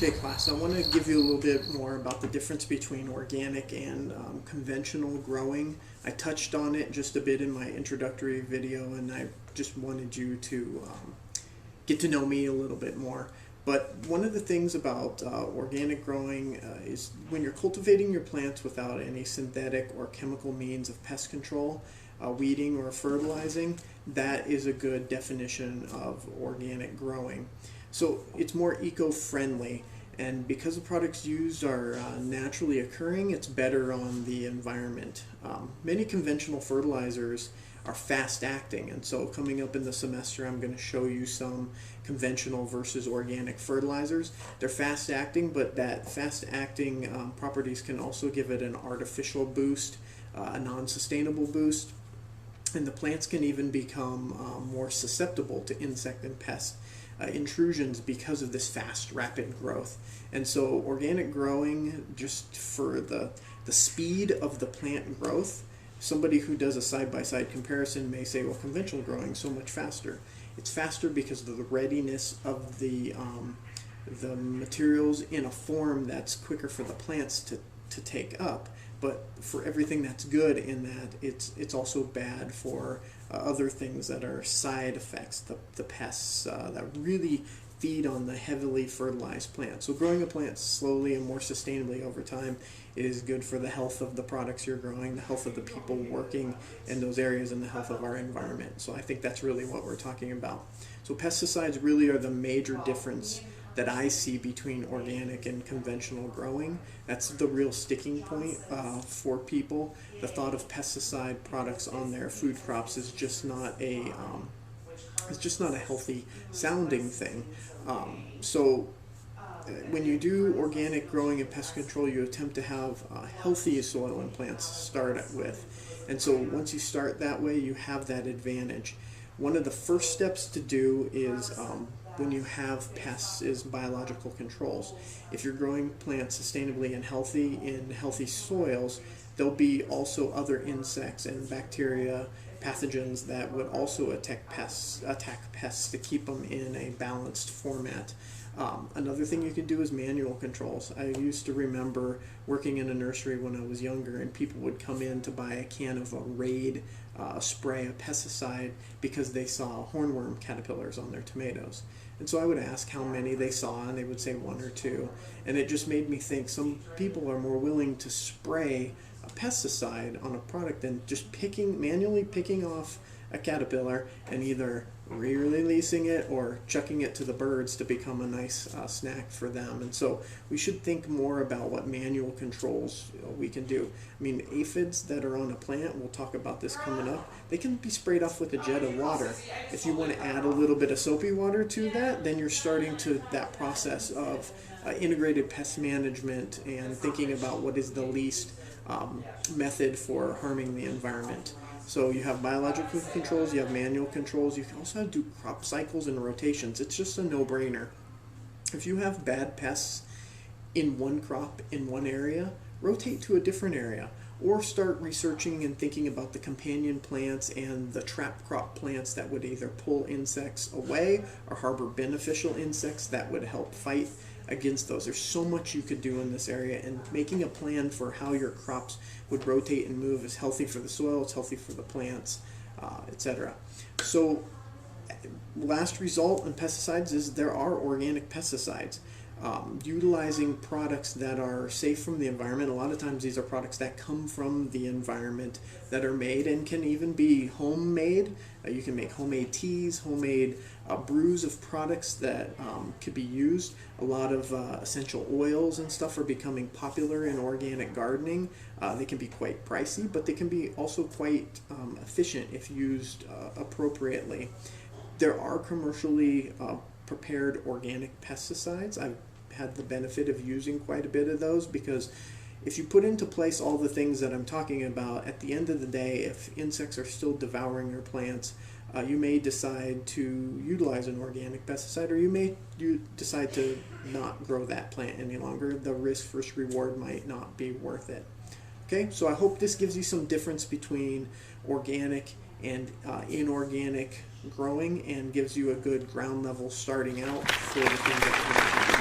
Okay, class, I want to give you a little bit more about the difference between organic and conventional growing. I touched on it just a bit in my introductory video, and I just wanted you to get to know me a little bit more. But one of the things about organic growing is when you're cultivating your plants without any synthetic or chemical means of pest control, weeding or fertilizing, that is a good definition of organic growing. So it's more eco-friendly, and because the products used are naturally occurring, it's better on the environment. Many conventional fertilizers are fast acting, and so coming up in the semester I'm going to show you some conventional versus organic fertilizers. They're fast acting, but that fast acting properties can also give it an artificial boost, a non-sustainable boost, and the plants can even become more susceptible to insect and pest intrusions because of this fast, rapid growth. And so organic growing, just for the speed of the plant growth, somebody who does a side-by-side comparison may say, well, conventional growing is so much faster. It's faster because of the readiness of the materials in a form that's quicker for the plants to take up. But for everything that's good in that, it's also bad for other things that are side effects, the pests that really feed on the heavily fertilized plant. So growing a plant slowly and more sustainably over time is good for the health of the products you're growing, the health of the people working in those areas, and the health of our environment. So I think that's really what we're talking about. So pesticides really are the major difference that I see between organic and conventional growing. That's the real sticking point for people. The thought of pesticide products on their food crops is just not a healthy sounding thing. So when you do organic growing and pest control, you attempt to have healthy soil and plants to start with. And so once you start that way, you have that advantage. One of the first steps to do is when you have pests is biological controls. If you're growing plants sustainably and healthy in healthy soils, there'll be also other insects and bacteria, pathogens that would also attack pests to keep them in a balanced format. Another thing you can do is manual controls. I used to remember working in a nursery when I was younger, and people would come in to buy a can of a Raid spray, a pesticide, because they saw hornworm caterpillars on their tomatoes. And so I would ask how many they saw, and they would say one or two. And it just made me think some people are more willing to spray a pesticide on a product than just manually picking off a caterpillar and either re-releasing it or chucking it to the birds to become a nice snack for them. And so we should think more about what manual controls we can do. I mean, aphids that are on a plant, we'll talk about this coming up, they can be sprayed off with a jet of water. If you want to add a little bit of soapy water to that, then you're starting to that process of integrated pest management and thinking about what is the least method for harming the environment. So you have biological controls, you have manual controls, you can also do crop cycles and rotations. It's just a no-brainer. If you have bad pests in one crop in one area, rotate to a different area, or start researching and thinking about the companion plants and the trap crop plants that would either pull insects away or harbor beneficial insects that would help fight against those. There's so much you could do in this area, and making a plan for how your crops would rotate and move is healthy for the soil, it's healthy for the plants, etc. So last result in pesticides is there are organic pesticides. Utilizing products that are safe from the environment. A lot of times these are products that come from the environment that are made and can even be homemade. You can make homemade teas, homemade brews of products that could be used. A lot of essential oils and stuff are becoming popular in organic gardening. They can be quite pricey, but they can be also quite efficient if used appropriately. There are commercially prepared organic pesticides. I've had the benefit of using quite a bit of those, because if you put into place all the things that I'm talking about, at the end of the day, if insects are still devouring your plants, you may decide to utilize an organic pesticide, or you decide to not grow that plant any longer. The risk versus reward might not be worth it. Okay, so I hope this gives you some difference between organic and inorganic growing, and gives you a good ground level starting out for the things that you're